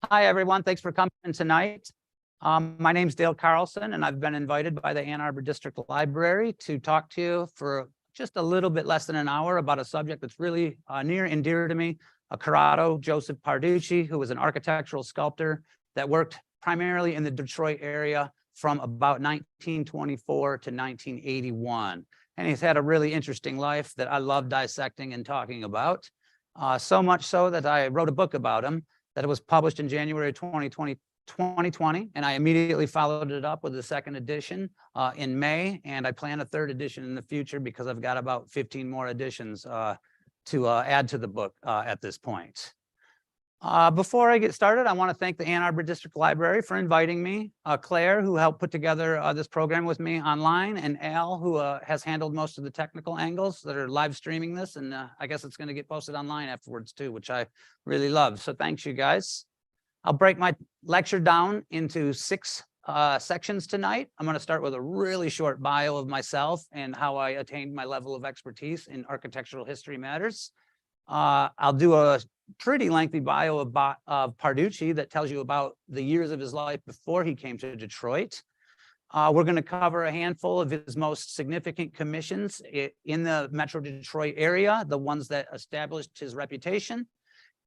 Hi, everyone. Thanks for coming tonight. My name's Dale Carlson, and I've been invited by the Ann Arbor District Library to talk to you for just a little bit less than an hour about a subject that's really near and dear to me, Corrado Joseph Parducci, who was an architectural sculptor that worked primarily in the Detroit area from about 1924 to 1981. And he's had a really interesting life that I love dissecting and talking about, so much so that I wrote a book about him that was published in January 2020, and I immediately followed it up with a second edition in May, and I plan a third edition in the future because I've got about 15 more editions to add to the book at this point. Before I get started, I want to thank the Ann Arbor District Library for inviting me, Claire, who helped put together this program with me online, and Al, who has handled most of the technical angles that are live streaming this, and I guess it's going to get posted online afterwards too, which I really love. So thanks, you guys. I'll break my lecture down into 6 sections tonight. I'm going to start with a really short bio of myself and how I attained my level of expertise in architectural history matters. I'll do a pretty lengthy bio of Parducci that tells you about the years of his life before he came to Detroit. We're going to cover a handful of his most significant commissions in the Metro Detroit area, the ones that established his reputation.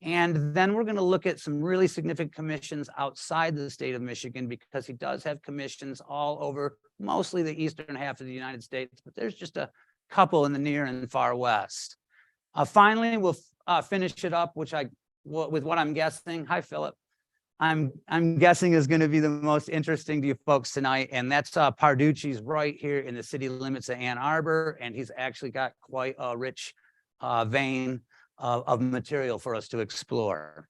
And then we're going to look at some really significant commissions outside the state of Michigan, because he does have commissions all over mostly the eastern half of the United States, but there's just a couple in the near and far west. Finally, we'll finish it up, with what I'm guessing. Hi, Philip. I'm guessing is going to be the most interesting to you folks tonight, and that's Parducci's right here in the city limits of Ann Arbor, and he's actually got quite a rich vein of material for us to explore.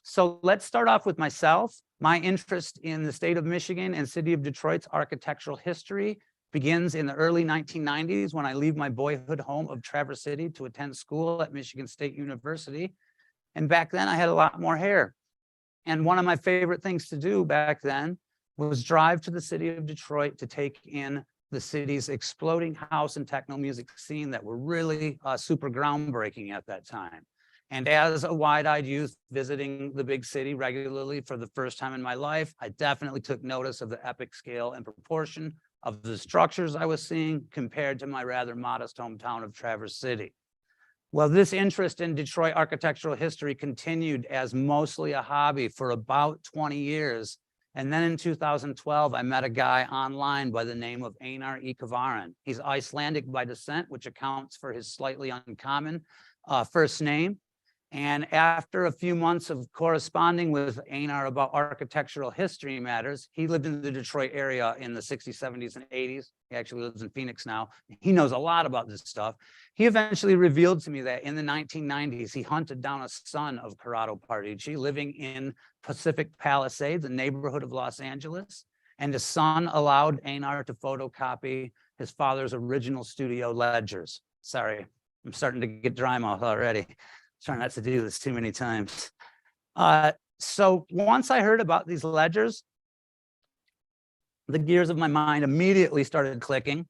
So let's start off with myself. My interest in the state of Michigan and city of Detroit's architectural history begins in the early 1990s when I leave my boyhood home of Traverse City to attend school at Michigan State University. And back then I had a lot more hair. And one of my favorite things to do back then was drive to the city of Detroit to take in the city's exploding house and techno music scene that were really super groundbreaking at that time. And as a wide-eyed youth visiting the big city regularly for the first time in my life, I definitely took notice of the epic scale and proportion of the structures I was seeing compared to my rather modest hometown of Traverse City. Well, this interest in Detroit architectural history continued as mostly a hobby for about 20 years. And then in 2012, I met a guy online by the name of Einar Íkavarin. He's Icelandic by descent, which accounts for his slightly uncommon first name. And after a few months of corresponding with Einar about architectural history matters, he lived in the Detroit area in the 60s, 70s, and 80s. He actually lives in Phoenix now. He knows a lot about this stuff. He eventually revealed to me that in the 1990s, he hunted down a son of Corrado Parducci living in Pacific Palisades, a neighborhood of Los Angeles. And his son allowed Einar to photocopy his father's original studio ledgers. Sorry, I'm starting to get dry mouth already. Trying not to do this too many times. So once I heard about these ledgers, the gears of my mind immediately started clicking.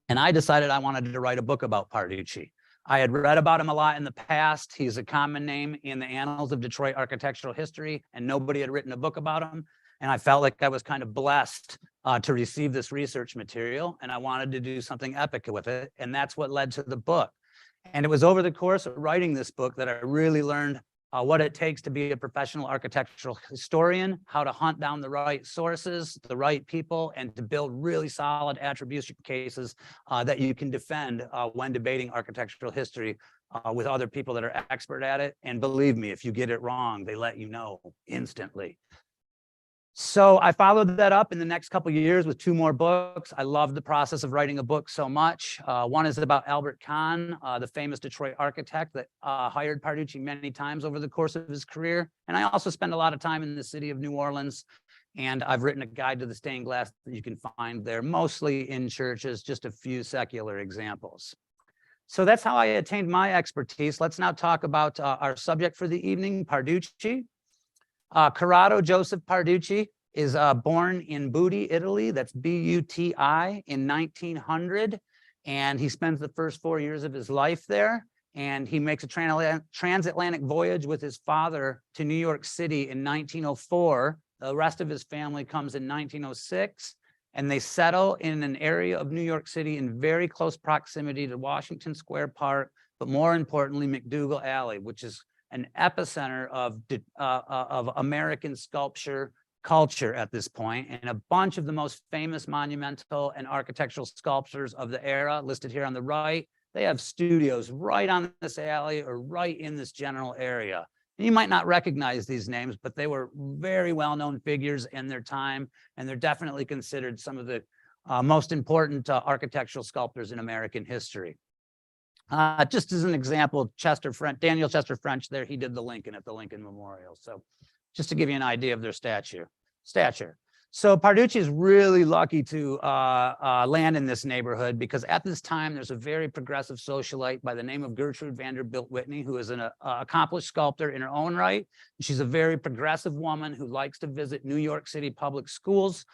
And I decided I wanted to write a book about Parducci. I had read about him a lot in the past. He's a common name in the annals of Detroit architectural history, and nobody had written a book about him. And I felt like I was kind of blessed to receive this research material, and I wanted to do something epic with it. And that's what led to the book. And it was over the course of writing this book that I really learned what it takes to be a professional architectural historian, how to hunt down the right sources, the right people, and to build really solid attribution cases that you can defend when debating architectural history with other people that are expert at it. And believe me, if you get it wrong, they let you know instantly. So I followed that up in the next couple of years with 2 more books. I love the process of writing a book so much. One is about Albert Kahn, the famous Detroit architect that hired Parducci many times over the course of his career. And I also spend a lot of time in the city of New Orleans. And I've written a guide to the stained glass that you can find there, mostly in churches, just a few secular examples. So that's how I attained my expertise. Let's now talk about our subject for the evening, Parducci. Corrado Joseph Parducci is born in Buti, Italy. That's B-U-T-I in 1900. And he spends the first 4 years of his life there. and he makes a transatlantic voyage with his father to New York City in 1904. The rest of his family comes in 1906, and they settle in an area of New York City in very close proximity to Washington Square Park, but more importantly, McDougal Alley, which is an epicenter of American sculpture culture at this point, and a bunch of the most famous monumental and architectural sculptors of the era listed here on the right. They have studios right on this alley or right in this general area. And you might not recognize these names, but they were very well-known figures in their time, and they're definitely considered some of the most important architectural sculptors in American history. Just as an example, Daniel Chester French there, he did the Lincoln at the Lincoln Memorial. So just to give you an idea of their stature. So Parducci is really lucky to land in this neighborhood, because at this time, there's a very progressive socialite by the name of Gertrude Vanderbilt Whitney, who is an accomplished sculptor in her own right. She's a very progressive woman who likes to visit New York City public schools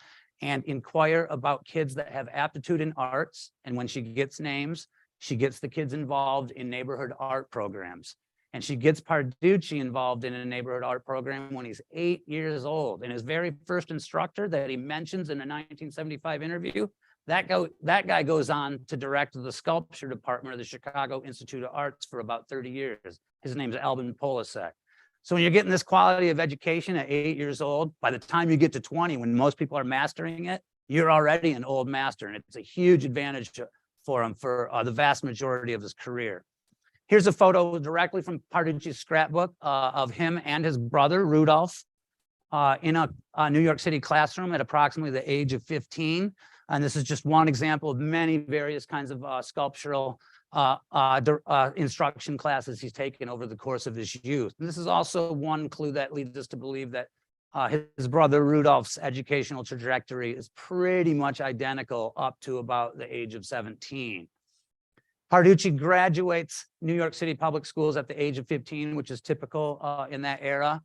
and inquire about kids that have aptitude in arts. And when she gets names, she gets the kids involved in neighborhood art programs. And she gets Parducci involved in a neighborhood art program when he's 8 years old. And his very first instructor that he mentions in a 1975 interview, that guy goes on to direct the sculpture department of the Chicago Institute of Arts for about 30 years. His name's Alvin Polasek. So when you're getting this quality of education at 8 years old, by the time you get to 20, when most people are mastering it, you're already an old master. And it's a huge advantage for him for the vast majority of his career. Here's a photo directly from Parducci's scrapbook of him and his brother, Rudolph, in a New York City classroom at approximately the age of 15. And this is just one example of many various kinds of sculptural instruction classes he's taken over the course of his youth. And this is also one clue that leads us to believe that his brother Rudolph's educational trajectory is pretty much identical up to about the age of 17. Parducci graduates New York City public schools at the age of 15, which is typical in that era.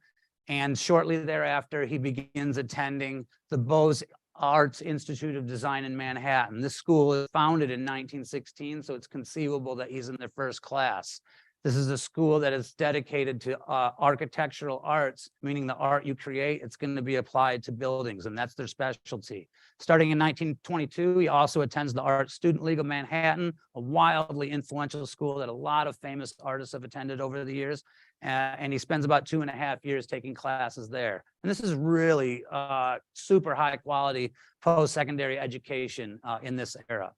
And shortly thereafter, he begins attending the Beaux-Arts Institute of Design in Manhattan. This school was founded in 1916, so it's conceivable that he's in their first class. This is a school that is dedicated to architectural arts, meaning the art you create, it's going to be applied to buildings, and that's their specialty. Starting in 1922, he also attends the Art Student League of Manhattan, a wildly influential school that a lot of famous artists have attended over the years, and he spends about 2.5 years taking classes there. And this is really super high quality post-secondary education in this era.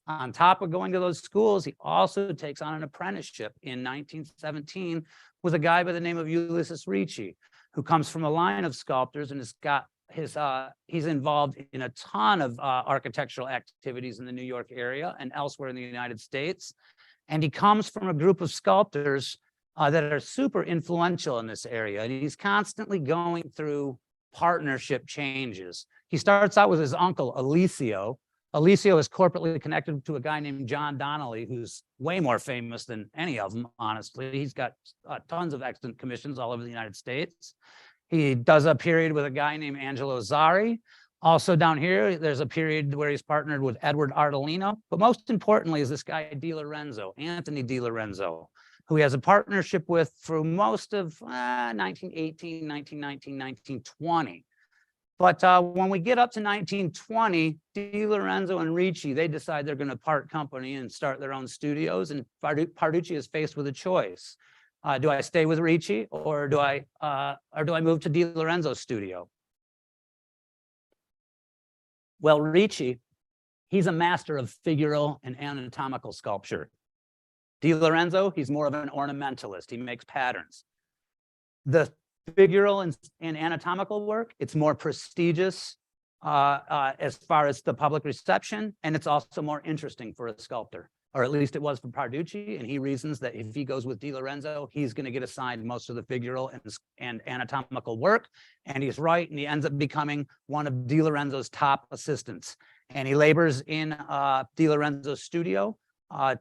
On top of going to those schools, he also takes on an apprenticeship in 1917 with a guy by the name of Ulysses Ricci, who comes from a line of sculptors and has got he's involved in a ton of architectural activities in the New York area and elsewhere in the United States. And he comes from a group of sculptors that are super influential in this area. And he's constantly going through partnership changes. He starts out with his uncle, Alessio. Alessio is corporately connected to a guy named John Donnelly, who's way more famous than any of them, honestly. He's got tons of excellent commissions all over the United States. He does a period with a guy named Angelo Zari. Also down here, there's a period where he's partnered with Edward Ardolino. But most importantly is this guy, Anthony Di Lorenzo, who he has a partnership with through most of 1918, 1919, 1920. But when we get up to 1920, Di Lorenzo and Ricci, they decide they're going to part company and start their own studios. And Parducci is faced with a choice. Do I stay with Ricci or do I move to Di Lorenzo's studio? Well, Ricci, he's a master of figural and anatomical sculpture. Di Lorenzo, he's more of an ornamentalist. He makes patterns. The figural and anatomical work, it's more prestigious as far as the public reception, and it's also more interesting for a sculptor, or at least it was for Parducci, and he reasons that if he goes with Di Lorenzo, he's going to get assigned most of the figural and anatomical work, and he's right, and he ends up becoming one of Di Lorenzo's top assistants, and he labors in Di Lorenzo's studio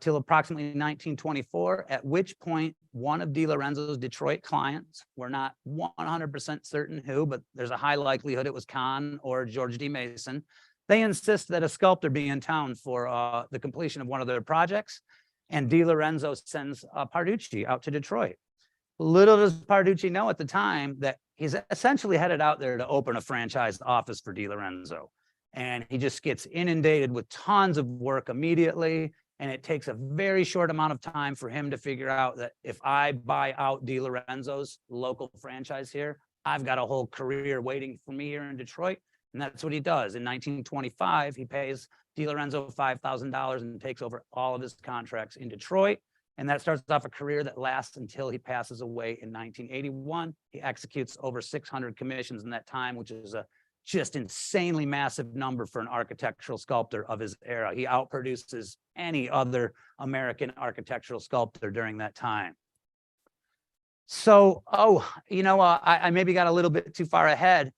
till approximately 1924, at which point one of Di Lorenzo's Detroit clients, we're not 100% certain who, but there's a high likelihood it was Kahn or George D. Mason, they insist that a sculptor be in town for the completion of one of their projects. And DiLorenzo sends Parducci out to Detroit. Little does Parducci know at the time that he's essentially headed out there to open a franchised office for DiLorenzo. And he just gets inundated with tons of work immediately. And it takes a very short amount of time for him to figure out that if I buy out DiLorenzo's local franchise here, I've got a whole career waiting for me here in Detroit. And that's what he does. In 1925, he pays DiLorenzo $5,000 and takes over all of his contracts in Detroit. And that starts off a career that lasts until he passes away in 1981. He executes over 600 commissions in that time, which is a just insanely massive number for an architectural sculptor of his era. He outproduces any other American architectural sculptor during that time. So, I maybe got a little bit too far ahead.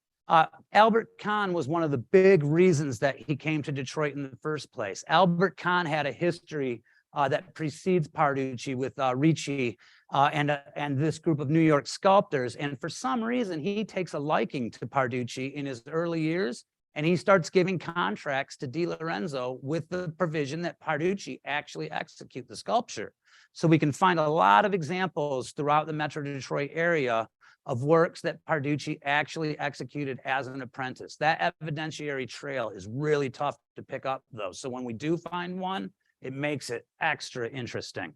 Albert Kahn was one of the big reasons that he came to Detroit in the first place. Albert Kahn had a history that precedes Parducci with Ricci and this group of New York sculptors. And for some reason, he takes a liking to Parducci in his early years, and he starts giving contracts to DiLorenzo with the provision that Parducci actually execute the sculpture. So we can find a lot of examples throughout the Metro Detroit area of works that Parducci actually executed as an apprentice. That evidentiary trail is really tough to pick up, though. So when we do find one, it makes it extra interesting.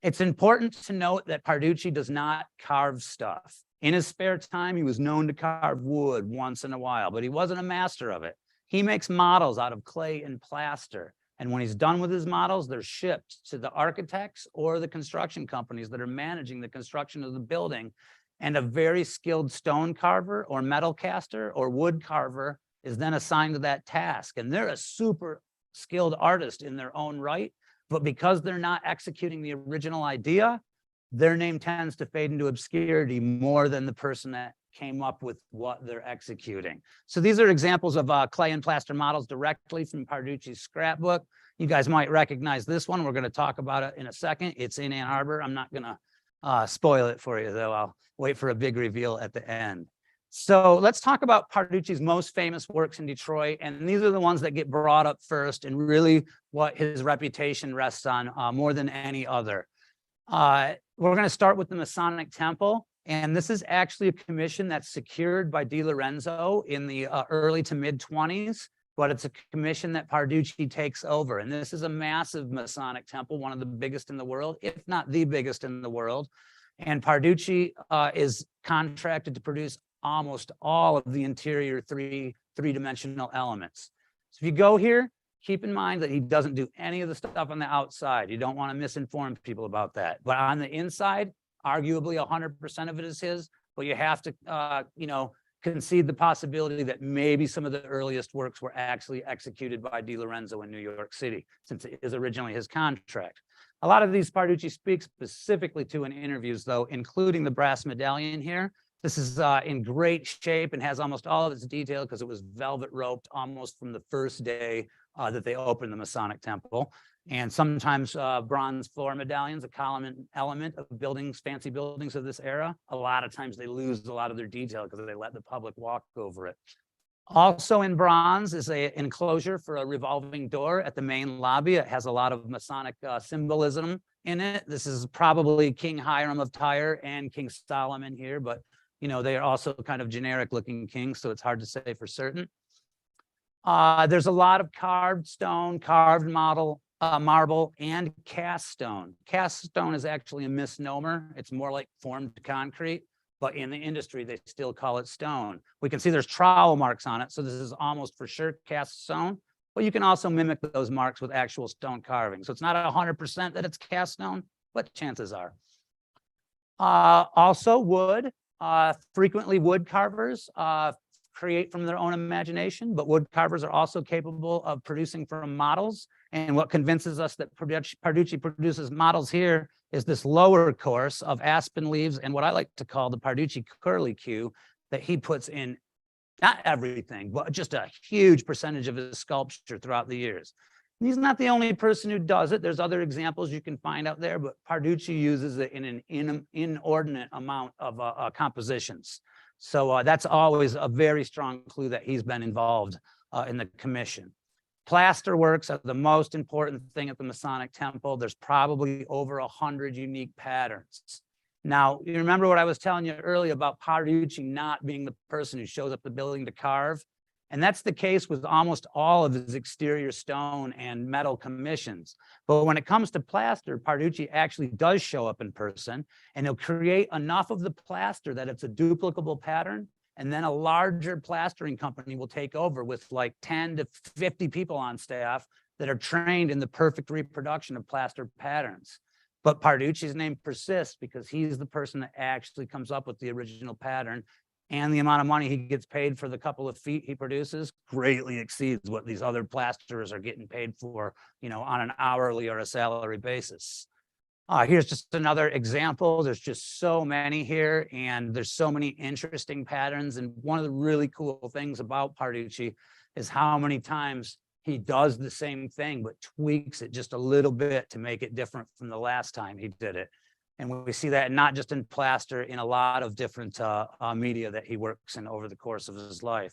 It's important to note that Parducci does not carve stuff. In his spare time, he was known to carve wood once in a while, but he wasn't a master of it. He makes models out of clay and plaster. And when he's done with his models, they're shipped to the architects or the construction companies that are managing the construction of the building. And a very skilled stone carver or metal caster or wood carver is then assigned to that task. And they're a super skilled artist in their own right, but because they're not executing the original idea, their name tends to fade into obscurity more than the person that came up with what they're executing. So these are examples of clay and plaster models directly from Parducci's scrapbook. You guys might recognize this one. We're going to talk about it in a second. It's in Ann Arbor. I'm not going to spoil it for you, though. I'll wait for a big reveal at the end. So let's talk about Parducci's most famous works in Detroit. And these are the ones that get brought up first and really what his reputation rests on more than any other. We're going to start with the Masonic Temple. And this is actually a commission that's secured by DiLorenzo in the early to mid 20s, but it's a commission that Parducci takes over. And this is a massive Masonic temple, one of the biggest in the world, if not the biggest in the world. And Parducci is contracted to produce almost all of the interior three-dimensional elements. So if you go here, keep in mind that he doesn't do any of the stuff on the outside. You don't want to misinform people about that. But on the inside, arguably 100% of it is his, but you have to, concede the possibility that maybe some of the earliest works were actually executed by DiLorenzo in New York City, since it is originally his contract. A lot of these Parducci speaks specifically to in interviews, though, including the brass medallion here. This is in great shape and has almost all of its detail because it was velvet roped almost from the first day that they opened the Masonic Temple. And sometimes bronze floor medallions, a common element of buildings, fancy buildings of this era. A lot of times they lose a lot of their detail because they let the public walk over it. Also in bronze is an enclosure for a revolving door at the main lobby. It has a lot of Masonic symbolism in it. This is probably King Hiram of Tyre and King Solomon here, but they are also kind of generic looking kings, so it's hard to say for certain. There's a lot of carved stone, carved marble, and cast stone. Cast stone is actually a misnomer. It's more like formed concrete, but in the industry, they still call it stone. We can see there's trowel marks on it, so this is almost for sure cast stone, but you can also mimic those marks with actual stone carving. So it's not 100% that it's cast stone, but chances are. Also wood. Frequently wood carvers create from their own imagination, but wood carvers are also capable of producing from models. And what convinces us that Parducci produces models here is this lower course of aspen leaves and what I like to call the Parducci curlicue that he puts in, not everything, but just a huge percentage of his sculpture throughout the years. And he's not the only person who does it. There's other examples you can find out there, but Parducci uses it in an inordinate amount of compositions. So that's always a very strong clue that he's been involved in the commission. Plaster works are the most important thing at the Masonic Temple. There's probably over 100 unique patterns. Now, you remember what I was telling you earlier about Parducci not being the person who shows up at the building to carve? And that's the case with almost all of his exterior stone and metal commissions. But when it comes to plaster, Parducci actually does show up in person, and he'll create enough of the plaster that it's a duplicable pattern. And then a larger plastering company will take over with like 10 to 50 people on staff that are trained in the perfect reproduction of plaster patterns. But Parducci's name persists because he's the person that actually comes up with the original pattern, and the amount of money he gets paid for the couple of feet he produces greatly exceeds what these other plasterers are getting paid for, on an hourly or a salary basis. Here's just another example. There's just so many here, and there's so many interesting patterns. And one of the really cool things about Parducci is how many times he does the same thing, but tweaks it just a little bit to make it different from the last time he did it. And we see that not just in plaster, in a lot of different media that he works in over the course of his life.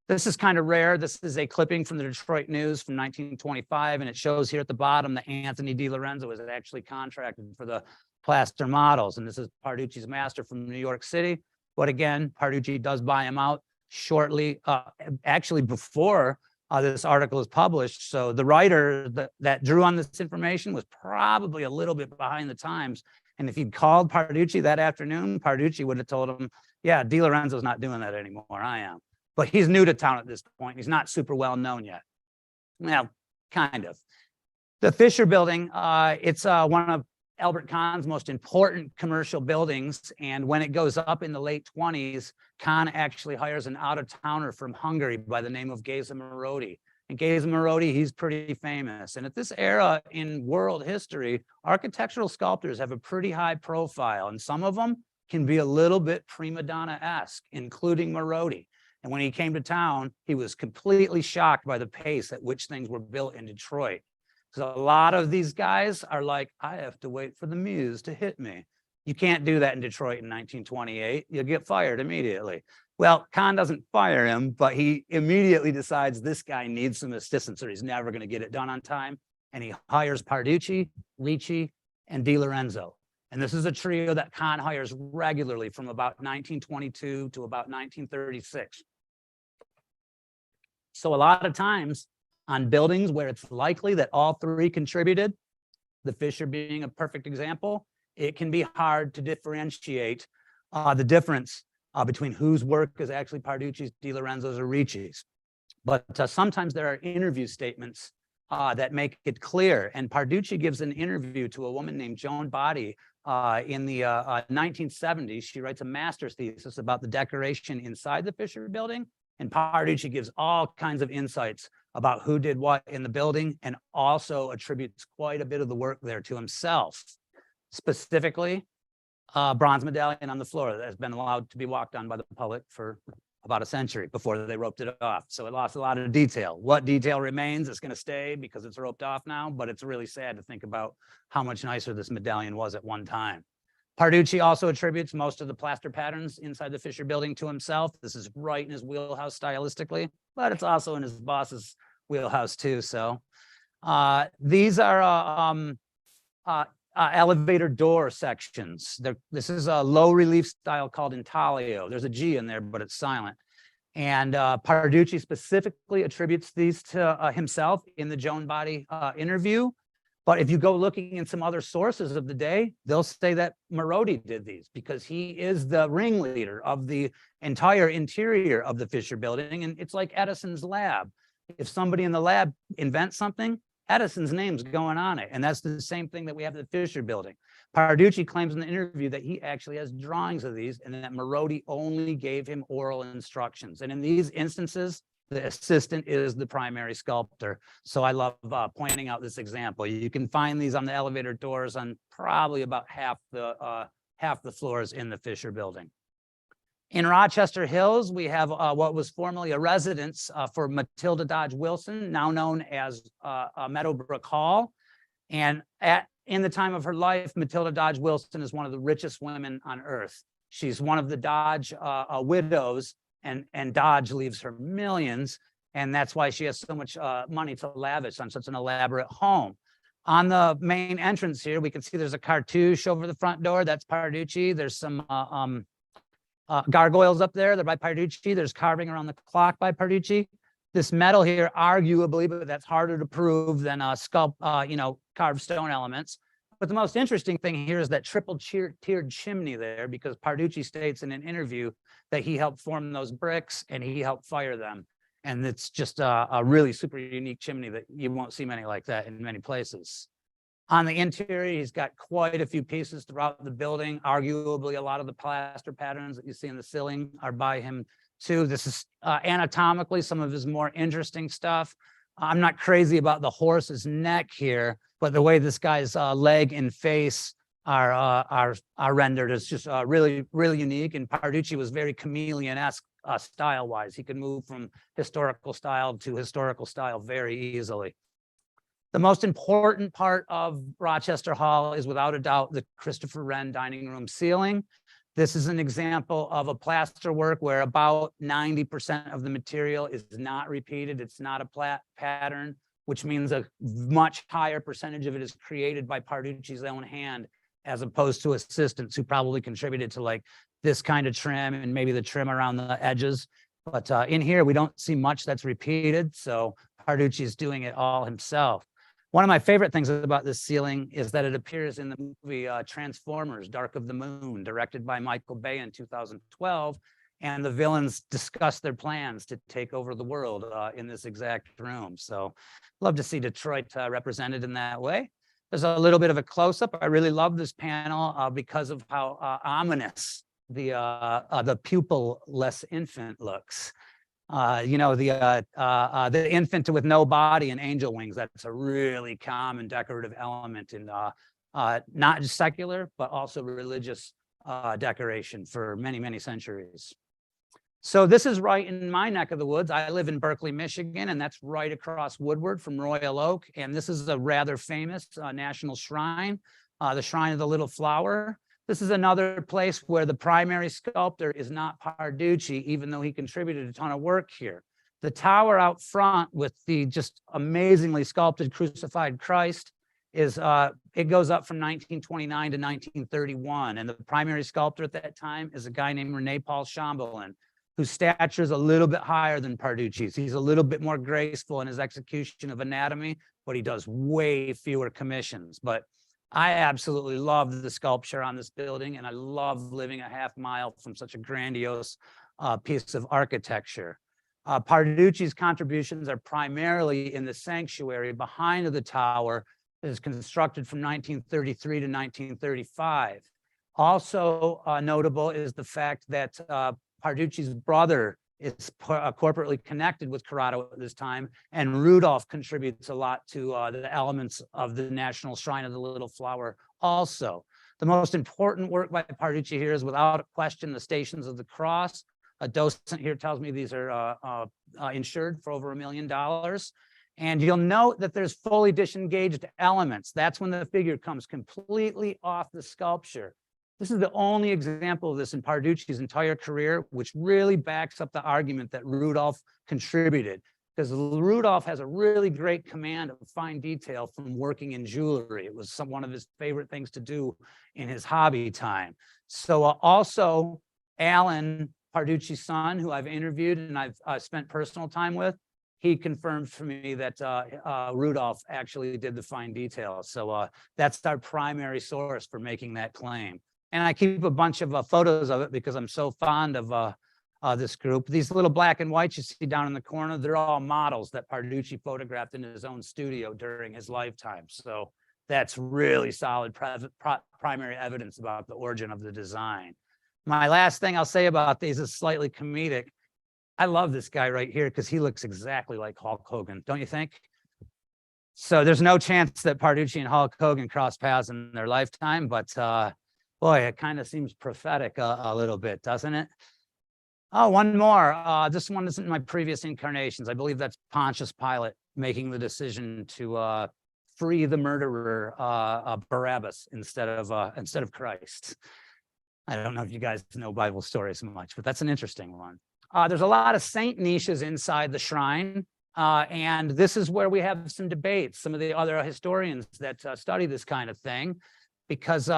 This is kind of rare. This is a clipping from the Detroit News from 1925, and it shows here at the bottom that Anthony DiLorenzo was actually contracted for the plaster models. And this is Parducci's master from New York City. But again, Parducci does buy him out shortly, actually before this article is published. So the writer that drew on this information was probably a little bit behind the times. And if he'd called Parducci that afternoon, Parducci would have told him, yeah, DiLorenzo's not doing that anymore, I am. But he's new to town at this point. He's not super well known yet. Well, kind of. The Fisher Building, it's one of Albert Kahn's most important commercial buildings. And when it goes up in the late 20s, Kahn actually hires an out-of-towner from Hungary by the name of Géza Marody. And Géza Marody, he's pretty famous. And at this era in world history, architectural sculptors have a pretty high profile, and some of them can be a little bit prima donna-esque, including Marody. And when he came to town, he was completely shocked by the pace at which things were built in Detroit. Because a lot of these guys are like, I have to wait for the muse to hit me. You can't do that in Detroit in 1928. You'll get fired immediately. Well, Kahn doesn't fire him, but he immediately decides this guy needs some assistance or he's never going to get it done on time. And he hires Parducci, Ricci, and DiLorenzo. And this is a trio that Kahn hires regularly from about 1922 to about 1936. So a lot of times on buildings where it's likely that all three contributed, the Fisher being a perfect example, it can be hard to differentiate the difference between whose work is actually Parducci's, DiLorenzo's, or Ricci's. But sometimes there are interview statements that make it clear. And Parducci gives an interview to a woman named Joan Botti in the 1970s. She writes a master's thesis about the decoration inside the Fisher Building. And Parducci gives all kinds of insights about who did what in the building, and also attributes quite a bit of the work there to himself. Specifically, bronze medallion on the floor that has been allowed to be walked on by the public for about a century before they roped it off. So it lost a lot of detail. What detail remains is going to stay because it's roped off now, but it's really sad to think about how much nicer this medallion was at one time. Parducci also attributes most of the plaster patterns inside the Fisher Building to himself. This is right in his wheelhouse stylistically, but it's also in his boss's wheelhouse too. So these are elevator door sections. This is a low relief style called intaglio. There's a G in there, but it's silent. And Parducci specifically attributes these to himself in the Joan Botti interview. But if you go looking in some other sources of the day, they'll say that Marody did these because he is the ringleader of the entire interior of the Fisher Building. And it's like Edison's lab. If somebody in the lab invents something, Edison's name's going on it. And that's the same thing that we have at the Fisher Building. Parducci claims in the interview that he actually has drawings of these and that Marody only gave him oral instructions. And in these instances, the assistant is the primary sculptor. So I love pointing out this example. You can find these on the elevator doors on probably about half the floors in the Fisher Building. In Rochester Hills, we have what was formerly a residence for Matilda Dodge Wilson, now known as Meadowbrook Hall. And in the time of her life, Matilda Dodge Wilson is one of the richest women on earth. She's one of the Dodge widows, and Dodge leaves her millions. And that's why she has so much money to lavish on such an elaborate home. On the main entrance here, we can see there's a cartouche over the front door. That's Parducci. There's some gargoyles up there. They're by Parducci. There's carving around the clock by Parducci. This metal here, arguably, but that's harder to prove than carved stone elements. But the most interesting thing here is that triple tiered chimney there, because Parducci states in an interview that he helped form those bricks and he helped fire them. And it's just a really super unique chimney that you won't see many like that in many places. On the interior, he's got quite a few pieces throughout the building. Arguably, a lot of the plaster patterns that you see in the ceiling are by him too. This is anatomically some of his more interesting stuff. I'm not crazy about the horse's neck here, but the way this guy's leg and face are rendered is just really, really unique. And Parducci was very chameleon-esque style-wise. He could move from historical style to historical style very easily. The most important part of Rochester Hall is without a doubt the Christopher Wren dining room ceiling. This is an example of a plaster work where about 90% of the material is not repeated. It's not a pattern, which means a much higher percentage of it is created by Parducci's own hand, as opposed to assistants who probably contributed to like this kind of trim and maybe the trim around the edges. But in here, we don't see much that's repeated. So Parducci is doing it all himself. One of my favorite things about this ceiling is that it appears in the movie Transformers: Dark of the Moon, directed by Michael Bay in 2012. And the villains discuss their plans to take over the world in this exact room. So love to see Detroit represented in that way. There's a little bit of a close-up. I really love this panel because of how ominous the pupil-less infant looks. The infant with no body and angel wings. That's a really common decorative element in not just secular, but also religious decoration for many, many centuries. So this is right in my neck of the woods. I live in Berkeley, Michigan, and that's right across Woodward from Royal Oak. And this is a rather famous national shrine, the Shrine of the Little Flower. This is another place where the primary sculptor is not Parducci, even though he contributed a ton of work here. The tower out front with the just amazingly sculpted crucified Christ is, it goes up from 1929 to 1931. And the primary sculptor at that time is a guy named Rene Paul Chambelin, whose stature is a little bit higher than Parducci's. He's a little bit more graceful in his execution of anatomy, but he does way fewer commissions. But I absolutely love the sculpture on this building, and I love living a half mile from such a grandiose piece of architecture. Parducci's contributions are primarily in the sanctuary behind the tower that is constructed from 1933 to 1935. Also notable is the fact that Parducci's brother is corporately connected with Corrado at this time, and Rudolph contributes a lot to the elements of the National Shrine of the Little Flower also. The most important work by Parducci here is without question the Stations of the Cross. A docent here tells me these are insured for over $1 million. And you'll note that there's fully disengaged elements. That's when the figure comes completely off the sculpture. This is the only example of this in Parducci's entire career, which really backs up the argument that Rudolph contributed, because Rudolph has a really great command of fine detail from working in jewelry. It was one of his favorite things to do in his hobby time. So also Alan, Parducci's son, who I've interviewed and I've spent personal time with, he confirmed for me that Rudolph actually did the fine detail. So that's our primary source for making that claim. And I keep a bunch of photos of it because I'm so fond of this group. These little black and whites you see down in the corner, they're all models that Parducci photographed in his own studio during his lifetime. So that's really solid primary evidence about the origin of the design. My last thing I'll say about these is slightly comedic. I love this guy right here because he looks exactly like Hulk Hogan, don't you think? So there's no chance that Parducci and Hulk Hogan cross paths in their lifetime, but boy, it kind of seems prophetic a little bit, doesn't it? Oh, one more. This one isn't my previous incarnations. I believe that's Pontius Pilate making the decision to free the murderer Barabbas instead of Christ. I don't know if you guys know Bible stories much, but that's an interesting one. There's a lot of saint niches inside the shrine. And this is where we have some debates, some of the other historians that study this kind of thing, because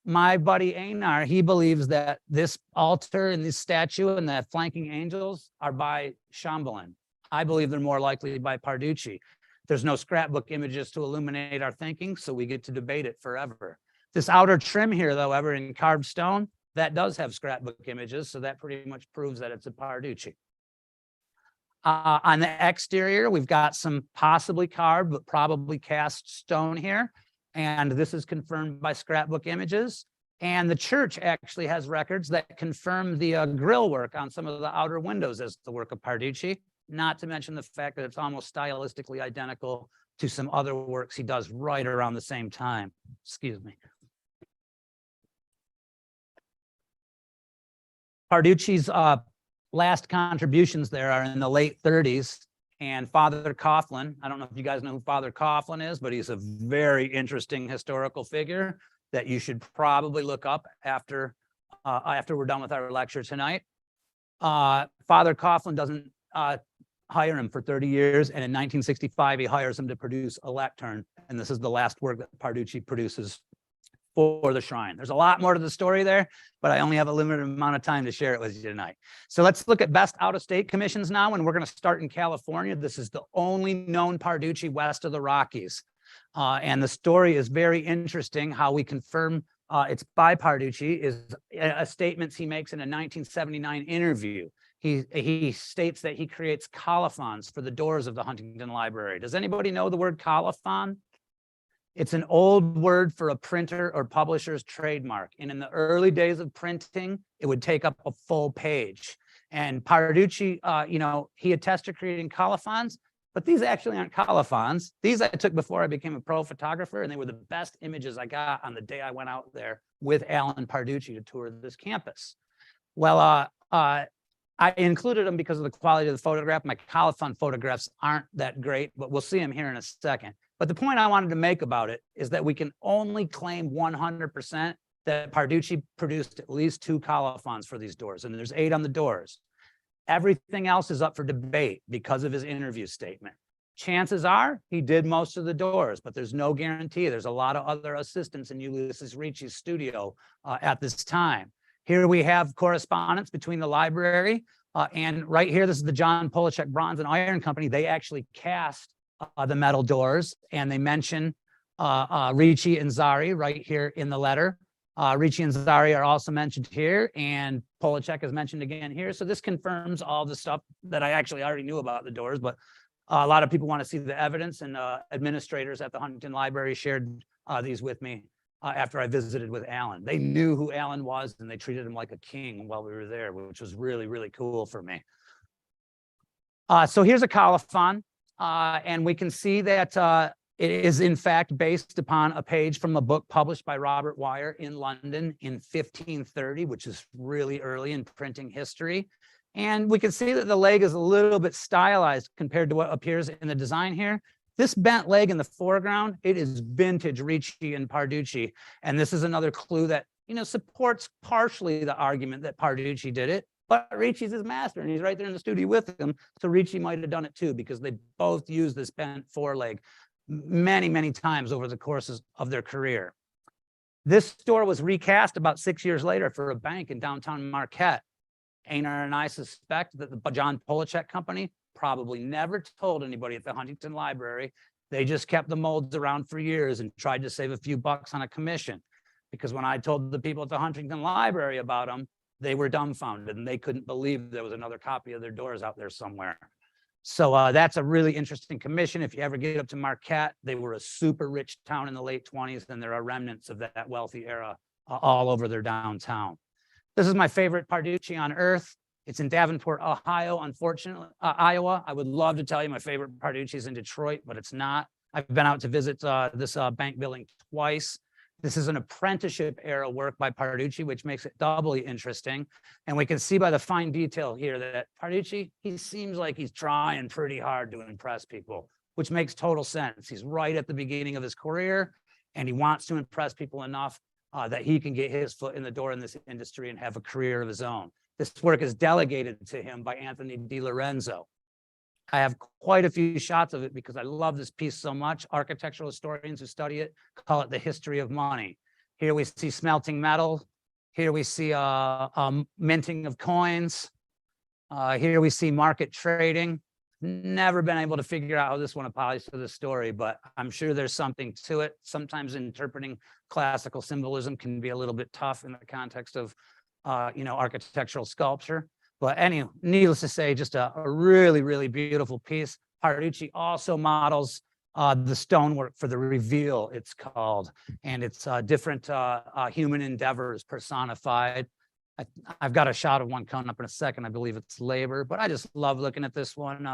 my buddy Einar, he believes that this altar and this statue and the flanking angels are by Shambhalin. I believe they're more likely by Parducci. There's no scrapbook images to illuminate our thinking, so we get to debate it forever. This outer trim here, though, ever in carved stone, that does have scrapbook images, so that pretty much proves that it's a Parducci. On the exterior, we've got some possibly carved, but probably cast stone here. And this is confirmed by scrapbook images. And the church actually has records that confirm the grill work on some of the outer windows as the work of Parducci, not to mention the fact that it's almost stylistically identical to some other works he does right around the same time. Excuse me. Parducci's last contributions there are in the late 30s. And Father Coughlin, I don't know if you guys know who Father Coughlin is, but he's a very interesting historical figure that you should probably look up after we're done with our lecture tonight. Father Coughlin doesn't hire him for 30 years, and in 1965 he hires him to produce a lectern, and this is the last work that Parducci produces for the shrine. There's a lot more to the story there, but I only have a limited amount of time to share it with you tonight. So let's look at best out-of-state commissions now, and we're going to start in California. This is the only known Parducci west of the Rockies. And the story is very interesting. How we confirm it's by Parducci is a statement he makes in a 1979 interview. He states that he creates colophons for the doors of the Huntington Library. Does anybody know the word colophon? It's an old word for a printer or publisher's trademark. And in the early days of printing, it would take up a full page. And Parducci, he attests to creating colophons, but these actually aren't colophons. These I took before I became a pro photographer, and they were the best images I got on the day I went out there with Alan Parducci to tour this campus. Well, I included them because of the quality of the photograph. My colophon photographs aren't that great, but we'll see them here in a second. But the point I wanted to make about it is that we can only claim 100% that Parducci produced at least 2 colophons for these doors, and there's 8 on the doors. Everything else is up for debate because of his interview statement. Chances are he did most of the doors, but there's no guarantee. There's a lot of other assistants in Ulysses Ricci's studio at this time. Here we have correspondence between the library and right here, this is the John Polachek Bronze and Iron Company. They actually cast the metal doors, and they mention Ricci and Zari right here in the letter. Ricci and Zari are also mentioned here, and Polachek is mentioned again here. So this confirms all the stuff that I actually already knew about the doors, but a lot of people want to see the evidence, and administrators at the Huntington Library shared these with me after I visited with Alan. They knew who Alan was, and they treated him like a king while we were there, which was really, really cool for me. So here's a colophon. And we can see that it is in fact based upon a page from a book published by Robert Wyer in London in 1530, which is really early in printing history. And we can see that the leg is a little bit stylized compared to what appears in the design here. This bent leg in the foreground, it is vintage Ricci and Parducci. And this is another clue that, supports partially the argument that Parducci did it. But Ricci's his master, and he's right there in the studio with him. So Ricci might have done it too, because they both used this bent foreleg many, many times over the courses of their career. This store was recast about 6 years later for a bank in downtown Marquette. Einar and I suspect that the John Polachek Company probably never told anybody at the Huntington Library. They just kept the molds around for years and tried to save a few bucks on a commission. Because when I told the people at the Huntington Library about them, they were dumbfounded, and they couldn't believe there was another copy of their doors out there somewhere. So that's a really interesting commission. If you ever get up to Marquette, they were a super rich town in the late 20s, and there are remnants of that wealthy era all over their downtown. This is my favorite Parducci on earth. It's in Davenport, Ohio. Unfortunately, Iowa. I would love to tell you my favorite Parducci is in Detroit, but it's not. I've been out to visit this bank building twice. This is an apprenticeship era work by Parducci, which makes it doubly interesting. And we can see by the fine detail here that Parducci, he seems like he's trying pretty hard to impress people, which makes total sense. He's right at the beginning of his career, and he wants to impress people enough that he can get his foot in the door in this industry and have a career of his own. This work is delegated to him by Anthony DiLorenzo. I have quite a few shots of it because I love this piece so much. Architectural historians who study it call it the history of money. Here we see smelting metal. Here we see minting of coins. Here we see market trading. Never been able to figure out how this one applies to the story, but I'm sure there's something to it. Sometimes interpreting classical symbolism can be a little bit tough in the context of, architectural sculpture. But anyway, needless to say, just a really, really beautiful piece. Parducci also models the stonework for the Reveal, it's called, and it's different human endeavors personified. I've got a shot of one coming up in a second. I believe it's labor, but I just love looking at this one.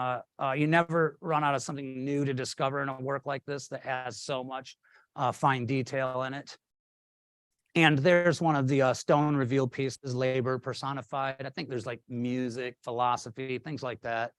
You never run out of something new to discover in a work like this that has so much fine detail in it. And there's one of the stone Reveal pieces, labor personified. I think there's like music, philosophy, things like that.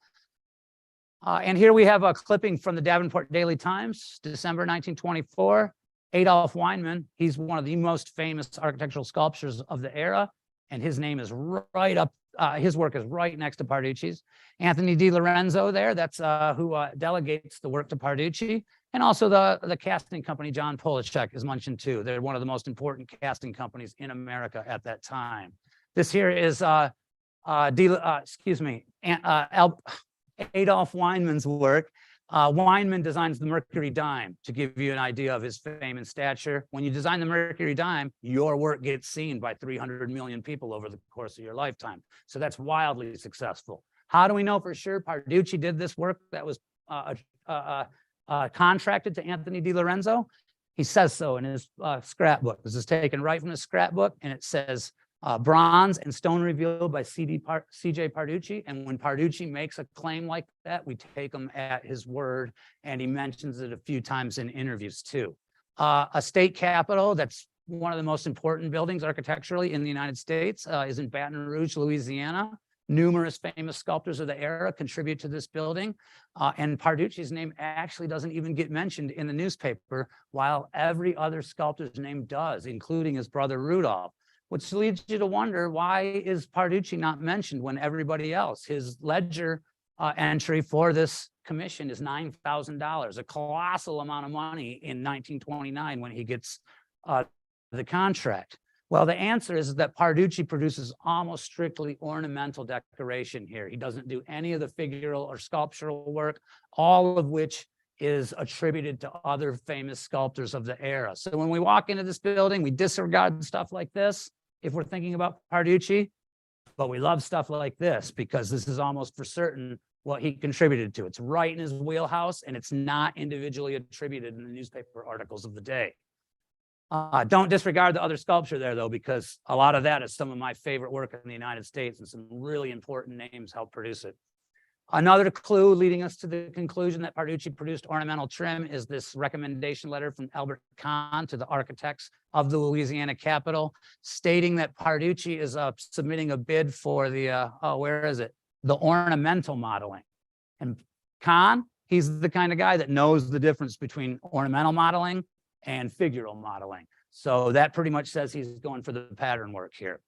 And here we have a clipping from the Davenport Daily Times, December 1924. Adolf Weinman, he's one of the most famous architectural sculptors of the era, and his name is right up, his work is right next to Parducci's. Anthony DiLorenzo there, that's who delegates the work to Parducci. And also the casting company, John Polachek, is mentioned too. They're one of the most important casting companies in America at that time. This here is, Adolf Weinman's work. Weinman designs the Mercury dime to give you an idea of his fame and stature. When you design the Mercury dime, your work gets seen by 300 million people over the course of your lifetime. So that's wildly successful. How do we know for sure Parducci did this work that was contracted to Anthony DiLorenzo? He says so in his scrapbook. This is taken right from his scrapbook, and it says bronze and stone revealed by C.J. Parducci. And when Parducci makes a claim like that, we take him at his word, and he mentions it a few times in interviews too. A state capitol that's one of the most important buildings architecturally in the United States is in Baton Rouge, Louisiana. Numerous famous sculptors of the era contribute to this building, and Parducci's name actually doesn't even get mentioned in the newspaper, while every other sculptor's name does, including his brother Rudolph, which leads you to wonder, why is Parducci not mentioned when everybody else? His ledger entry for this commission is $9,000, a colossal amount of money in 1929 when he gets the contract. Well, the answer is that Parducci produces almost strictly ornamental decoration here. He doesn't do any of the figural or sculptural work, all of which is attributed to other famous sculptors of the era. So when we walk into this building, we disregard stuff like this if we're thinking about Parducci, but we love stuff like this because this is almost for certain what he contributed to. It's right in his wheelhouse, and it's not individually attributed in the newspaper articles of the day. Don't disregard the other sculpture there, though, because a lot of that is some of my favorite work in the United States, and some really important names helped produce it. Another clue leading us to the conclusion that Parducci produced ornamental trim is this recommendation letter from Albert Kahn to the architects of the Louisiana Capitol, stating that Parducci is submitting a bid for the, the ornamental modeling. And Kahn, he's the kind of guy that knows the difference between ornamental modeling and figural modeling. So that pretty much says he's going for the pattern work here.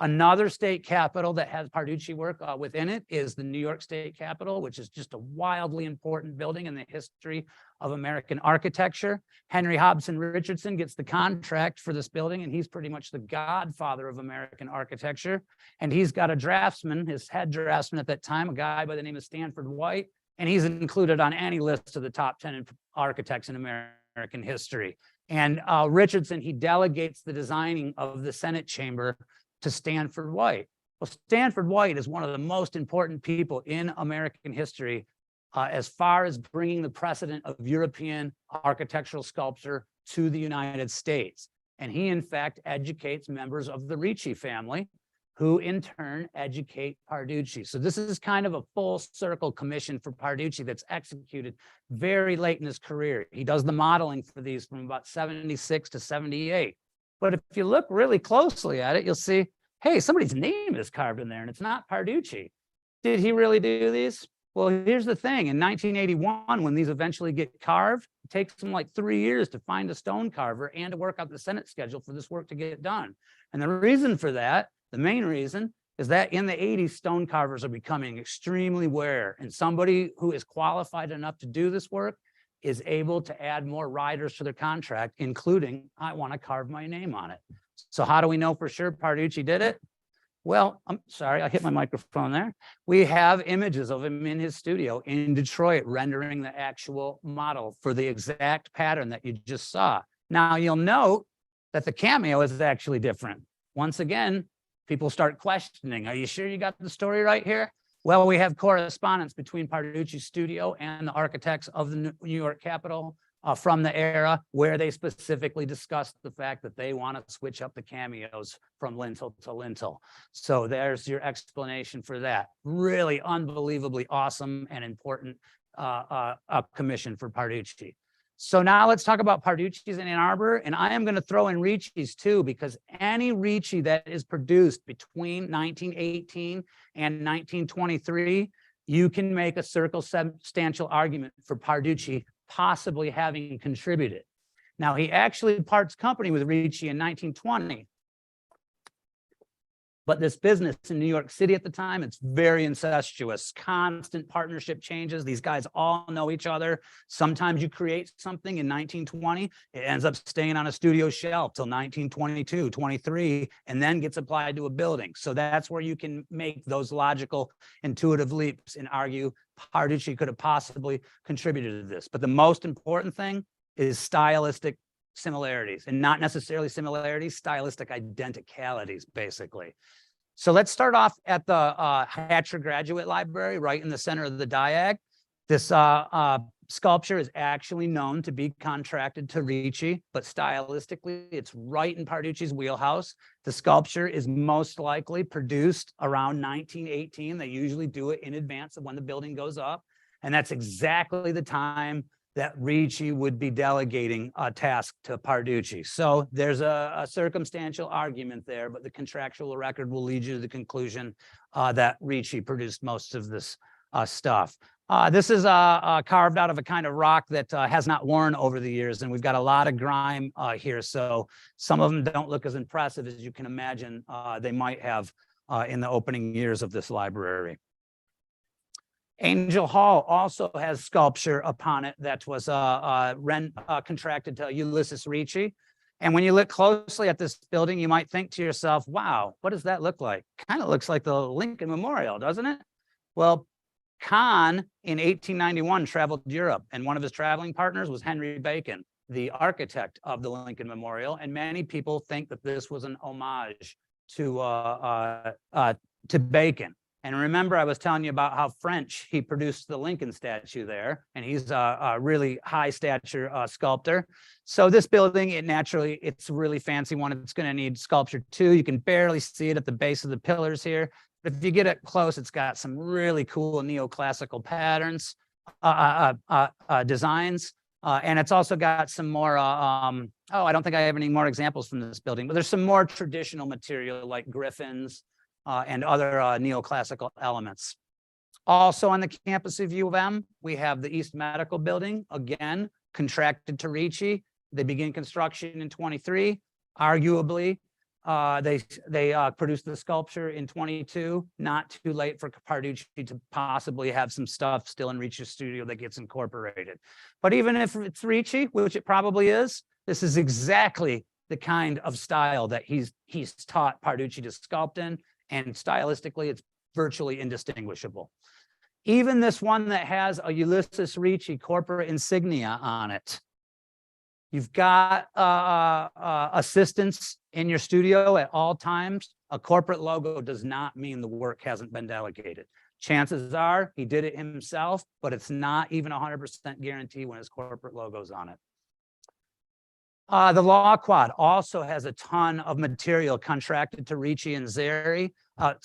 Another state capitol that has Parducci work within it is the New York State Capitol, which is just a wildly important building in the history of American architecture. Henry Hobson Richardson gets the contract for this building, and he's pretty much the godfather of American architecture. And he's got a draftsman, his head draftsman at that time, a guy by the name of Stanford White, and he's included on any list of the top 10 architects in American history. And Richardson, he delegates the designing of the Senate chamber to Stanford White. Well, Stanford White is one of the most important people in American history as far as bringing the precedent of European architectural sculpture to the United States. And he, in fact, educates members of the Ricci family, who in turn educate Parducci. So this is kind of a full circle commission for Parducci that's executed very late in his career. He does the modeling for these from about 76 to 78. But if you look really closely at it, you'll see, hey, somebody's name is carved in there, and it's not Parducci. Did he really do these? Well, here's the thing. In 1981, when these eventually get carved, it takes them like 3 years to find a stone carver and to work out the Senate schedule for this work to get done. And the reason for that, the main reason, is that in the 80s, stone carvers are becoming extremely rare, and somebody who is qualified enough to do this work is able to add more riders to their contract, including, I want to carve my name on it. So how do we know for sure Parducci did it? Well, I'm sorry, I hit my microphone there. We have images of him in his studio in Detroit rendering the actual model for the exact pattern that you just saw. Now, you'll note that the cameo is actually different. Once again, people start questioning, are you sure you got the story right here? Well, we have correspondence between Parducci's studio and the architects of the New York Capitol from the era, where they specifically discussed the fact that they want to switch up the cameos from lintel to lintel. So there's your explanation for that. Really unbelievably awesome and important commission for Parducci. So now let's talk about Parducci's in Ann Arbor, and I am going to throw in Ricci's too, because any Ricci that is produced between 1918 and 1923, you can make a circumstantial argument for Parducci possibly having contributed. Now, he actually parts company with Ricci in 1920. But this business in New York City at the time, it's very incestuous, constant partnership changes. These guys all know each other. Sometimes you create something in 1920, it ends up staying on a studio shelf till 1922, 23, and then gets applied to a building. So that's where you can make those logical, intuitive leaps and argue Parducci could have possibly contributed to this. But the most important thing is stylistic similarities, and not necessarily similarities, stylistic identicalities, basically. So let's start off at the Hatcher Graduate Library, right in the center of the diag. This sculpture is actually known to be contracted to Ricci, but stylistically, it's right in Parducci's wheelhouse. The sculpture is most likely produced around 1918. They usually do it in advance of when the building goes up, and that's exactly the time that Ricci would be delegating a task to Parducci. So there's a circumstantial argument there, but the contractual record will lead you to the conclusion that Ricci produced most of this stuff. This is carved out of a kind of rock that has not worn over the years, and we've got a lot of grime here, so some of them don't look as impressive as you can imagine they might have in the opening years of this library. Angel Hall also has sculpture upon it that was contracted to Ulysses Ricci. And when you look closely at this building, you might think to yourself, wow, what does that look like? Kind of looks like the Lincoln Memorial, doesn't it? Well, Kahn in 1891 traveled to Europe, and one of his traveling partners was Henry Bacon, the architect of the Lincoln Memorial. And many people think that this was an homage to Bacon. And remember, I was telling you about how French, he produced the Lincoln statue there, and he's a really high stature sculptor. So this building, it's a really fancy one. It's going to need sculpture too. You can barely see it at the base of the pillars here. But if you get it close, it's got some really cool neoclassical patterns, designs. And it's also got some more, I don't think I have any more examples from this building, but there's some more traditional material like griffins, and other neoclassical elements. Also on the campus of U of M, we have the East Medical Building, again, contracted to Ricci. They begin construction in 23. Arguably, they produced the sculpture in 22. Not too late for Parducci to possibly have some stuff still in Ricci's studio that gets incorporated. But even if it's Ricci, which it probably is, this is exactly the kind of style that he's taught Parducci to sculpt in. And stylistically, it's virtually indistinguishable. Even this one that has a Ulysses Ricci corporate insignia on it. You've got assistants in your studio at all times. A corporate logo does not mean the work hasn't been delegated. Chances are he did it himself, but it's not even 100% guarantee when his corporate logo's on it. The Law Quad also has a ton of material contracted to Ricci and Zari, and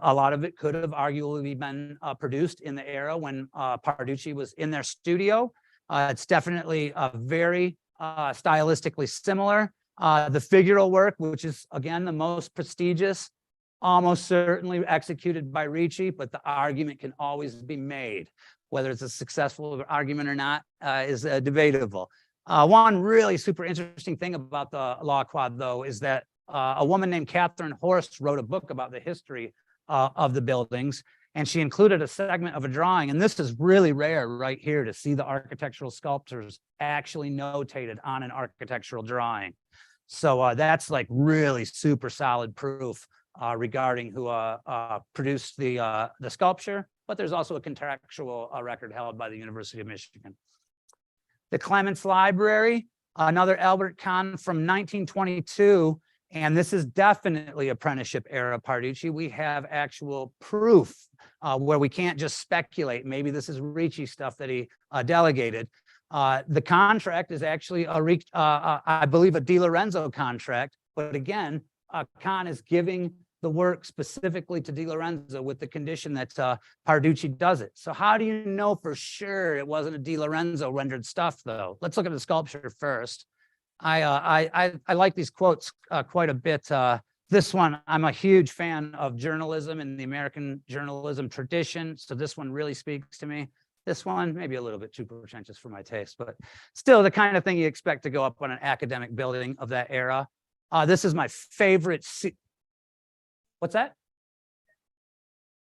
a lot of it could have arguably been produced in the era when Parducci was in their studio. It's definitely very stylistically similar. The figural work, which is, again, the most prestigious, almost certainly executed by Ricci, but the argument can always be made. Whether it's a successful argument or not is debatable. One really super interesting thing about the Law Quad, though, is that a woman named Catherine Horst wrote a book about the history of the buildings, and she included a segment of a drawing. And this is really rare right here to see the architectural sculptures actually notated on an architectural drawing. So that's like really super solid proof regarding who produced the sculpture, but there's also a contractual record held by the University of Michigan. The Clements Library, another Albert Kahn from 1922, and this is definitely apprenticeship era Parducci. We have actual proof where we can't just speculate. Maybe this is Ricci stuff that he delegated. The contract is actually, I believe, a Di Lorenzo contract, but again, Kahn is giving the work specifically to Di Lorenzo with the condition that Parducci does it. So how do you know for sure it wasn't a Di Lorenzo rendered stuff, though? Let's look at the sculpture first. I like these quotes quite a bit. This one, I'm a huge fan of journalism and the American journalism tradition, so this one really speaks to me. This one, maybe a little bit too pretentious for my taste, but still the kind of thing you expect to go up on an academic building of that era. This is my favorite. What's that?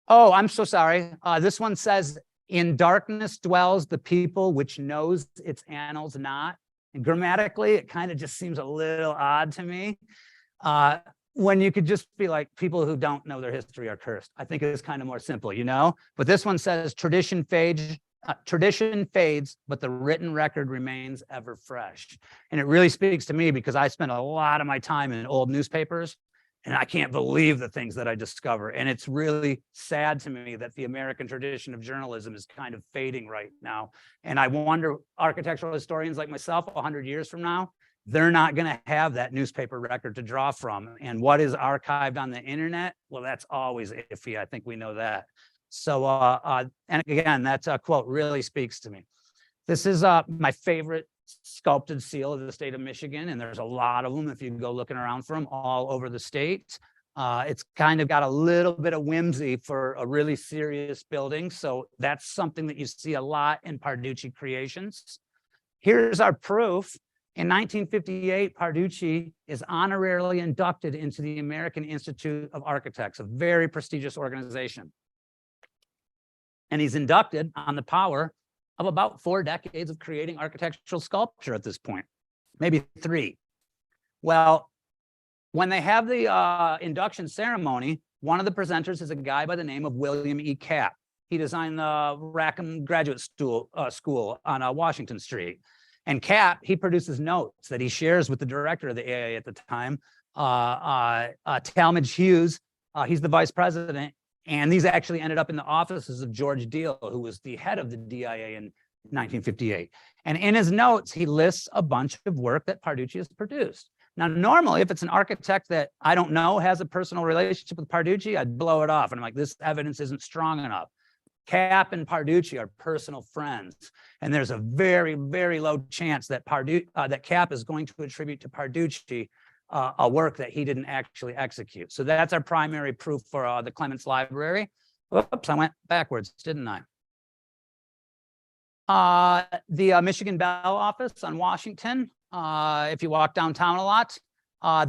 Oh, I'm so sorry. This one says, "In darkness dwells the people which knows its annals not." And grammatically, it kind of just seems a little odd to me. When you could just be like, people who don't know their history are cursed. I think it's kind of more simple, you know? But this one says, tradition fades, but the written record remains ever fresh. And it really speaks to me because I spent a lot of my time in old newspapers, and I can't believe the things that I discover. And it's really sad to me that the American tradition of journalism is kind of fading right now. And I wonder, architectural historians like myself, 100 years from now, they're not going to have that newspaper record to draw from. And what is archived on the internet? Well, that's always iffy. I think we know that. So, and again, that quote really speaks to me. This is my favorite sculpted seal of the state of Michigan, and there's a lot of them if you go looking around for them all over the state. It's kind of got a little bit of whimsy for a really serious building, so that's something that you see a lot in Parducci creations. Here's our proof. In 1958, Parducci is honorarily inducted into the American Institute of Architects, a very prestigious organization. And he's inducted on the power of about 4 decades of creating architectural sculpture at this point, maybe 3. Well, when they have the induction ceremony, one of the presenters is a guy by the name of William E. Capp. He designed the Rackham Graduate School on Washington Street. And Capp, he produces notes that he shares with the director of the AIA at the time, Talmadge Hughes. He's the vice president. And these actually ended up in the offices of George Deal, who was the head of the DIA in 1958. And in his notes, he lists a bunch of work that Parducci has produced. Now, normally, if it's an architect that I don't know has a personal relationship with Parducci, I'd blow it off. And I'm like, this evidence isn't strong enough. Capp and Parducci are personal friends. And there's a very, very low chance that that Capp is going to attribute to Parducci a work that he didn't actually execute. So that's our primary proof for the Clements Library. Whoops, I went backwards, didn't I? The Michigan Bell office on Washington, if you walk downtown a lot,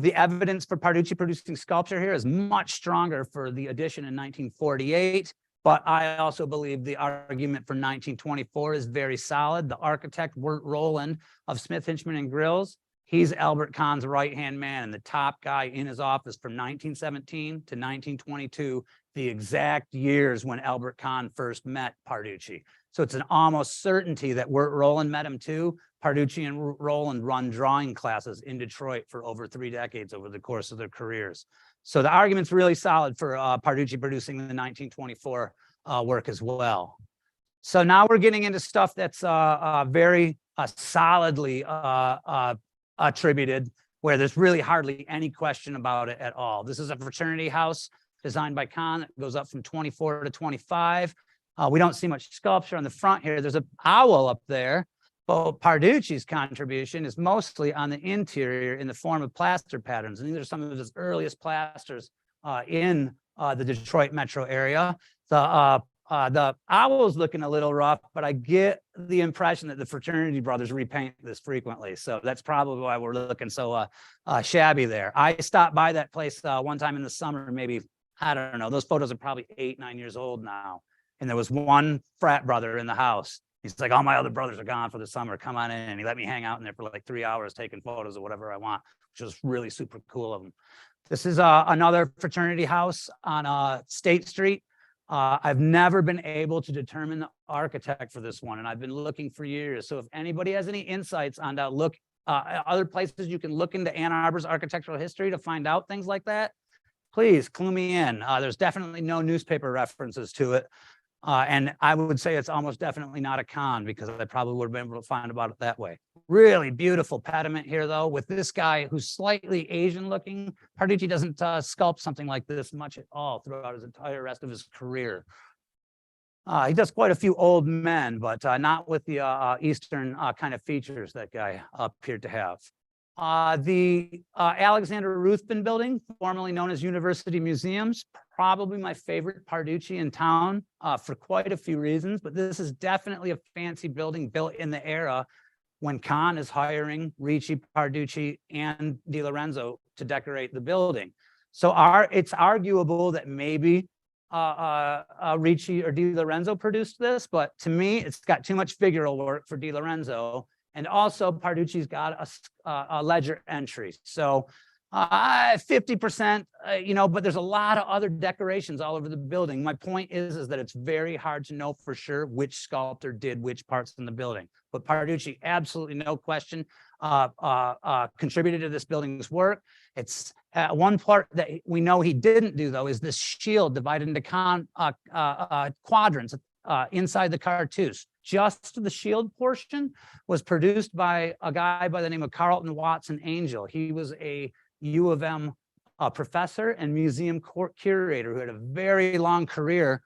the evidence for Parducci producing sculpture here is much stronger for the addition in 1948. But I also believe the argument for 1924 is very solid. The architect, Wirt Rowland of Smith, Hinchman Grylls, he's Albert Kahn's right-hand man and the top guy in his office from 1917 to 1922, the exact years when Albert Kahn first met Parducci. So it's an almost certainty that Wirt Rowland met him too. Parducci and Rowland run drawing classes in Detroit for over 3 decades over the course of their careers. So the argument's really solid for Parducci producing the 1924 work as well. So now we're getting into stuff that's very solidly attributed, where there's really hardly any question about it at all. This is a fraternity house designed by Kahn that goes up from 24 to 25. We don't see much sculpture on the front here. There's an owl up there, but Parducci's contribution is mostly on the interior in the form of plaster patterns. And these are some of his earliest plasters in the Detroit metro area. The The owl's looking a little rough, but I get the impression that the fraternity brothers repaint this frequently. So that's probably why we're looking so shabby there. I stopped by that place one time in the summer, maybe, I don't know, those photos are probably 8, 9 years old now. And there was one frat brother in the house. He's like, all my other brothers are gone for the summer. Come on in. And he let me hang out in there for like 3 hours taking photos of whatever I want, which was really super cool of him. This is another fraternity house on State Street. I've never been able to determine the architect for this one, and I've been looking for years. So if anybody has any insights on other places you can look into Ann Arbor's architectural history to find out things like that, please clue me in. There's definitely no newspaper references to it. And I would say it's almost definitely not a Kahn, because I probably would have been able to find about it that way. Really beautiful pediment here, though, with this guy who's slightly Asian looking. Parducci doesn't sculpt something like this much at all throughout his entire rest of his career. He does quite a few old men, but not with the Eastern kind of features that guy appeared to have. The Alexander Ruthven building, formerly known as University Museums, probably my favorite Parducci in town for quite a few reasons, but this is definitely a fancy building built in the era when Kahn is hiring Ricci, Parducci, and Di Lorenzo to decorate the building. So it's arguable that maybe Ricci or Di Lorenzo produced this, but to me, it's got too much figural work for Di Lorenzo. And also Parducci's got a ledger entry. So 50%, but there's a lot of other decorations all over the building. My point is that it's very hard to know for sure which sculptor did which parts in the building. But Parducci, absolutely no question, contributed to this building's work. It's one part that we know he didn't do, though, is this shield divided into quadrants inside the cartouche. Just the shield portion was produced by a guy by the name of Carlton Watson Angel. He was a U of M professor and museum curator who had a very long career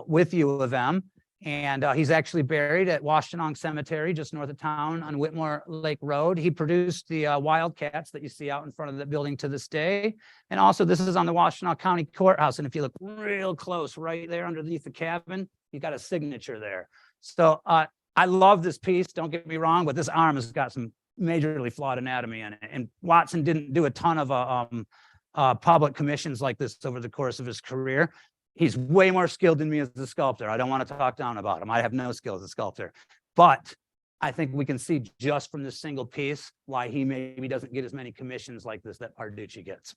with U of M. And he's actually buried at Washtenaw Cemetery, just north of town on Whitmore Lake Road. He produced the wildcats that you see out in front of the building to this day. And also, this is on the Washtenaw County Courthouse. And if you look real close right there underneath the cabin, you got a signature there. So I love this piece, don't get me wrong, but this arm has got some majorly flawed anatomy in it. And Watson didn't do a ton of public commissions like this over the course of his career. He's way more skilled than me as a sculptor. I don't want to talk down about him. I have no skill as a sculptor. But I think we can see just from this single piece why he maybe doesn't get as many commissions like this that Parducci gets.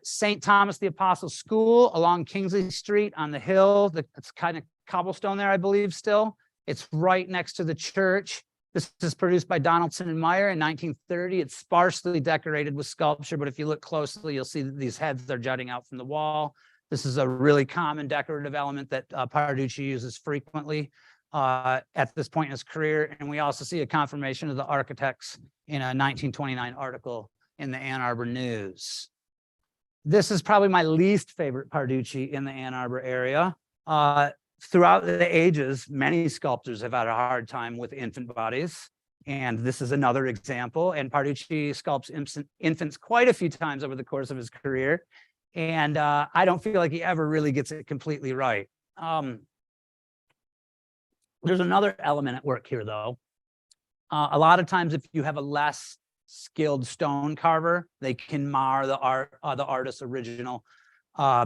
St. Thomas the Apostle School along Kingsley Street on the hill. It's kind of cobblestone there, I believe, still. It's right next to the church. This is produced by Donaldson Meier in 1930. It's sparsely decorated with sculpture, but if you look closely, you'll see that these heads are jutting out from the wall. This is a really common decorative element that Parducci uses frequently at this point in his career. And we also see a confirmation of the architects in a 1929 article in the Ann Arbor News. This is probably my least favorite Parducci in the Ann Arbor area. Throughout the ages, many sculptors have had a hard time with infant bodies, and this is another example. And Parducci sculpts infants quite a few times over the course of his career, and I don't feel like he ever really gets it completely right. There's another element at work here, though. A lot of times, if you have a less skilled stone carver, they can mar the artist's original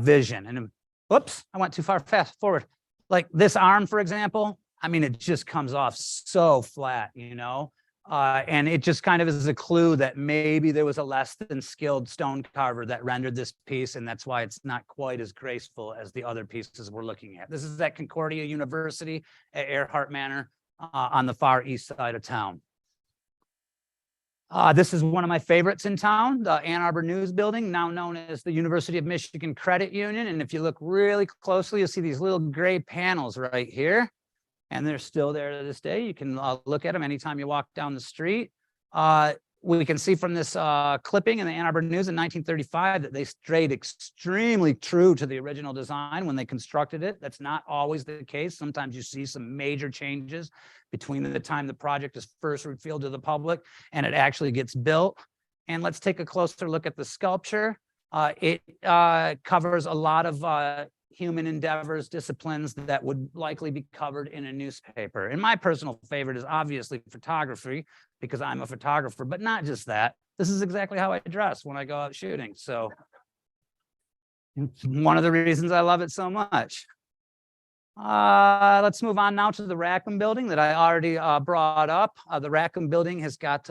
vision. And whoops, I went too far forward. Like this arm, for example, I mean, it just comes off so flat, and it just kind of is a clue that maybe there was a less than skilled stone carver that rendered this piece, and that's why it's not quite as graceful as the other pieces we're looking at. This is at Concordia University at Earhart Manor on the far east side of town. This is one of my favorites in town, the Ann Arbor News Building, now known as the University of Michigan Credit Union. And if you look really closely, you'll see these little gray panels right here. And they're still there to this day. You can look at them anytime you walk down the street. We can see from this clipping in the Ann Arbor News in 1935 that they stayed extremely true to the original design when they constructed it. That's not always the case. Sometimes you see some major changes between the time the project is first revealed to the public and it actually gets built. And let's take a closer look at the sculpture. It covers a lot of human endeavors, disciplines that would likely be covered in a newspaper. And my personal favorite is obviously photography, because I'm a photographer, but not just that. This is exactly how I dress when I go out shooting. So it's one of the reasons I love it so much. Let's move on now to the Rackham building that I already brought up. The Rackham building has got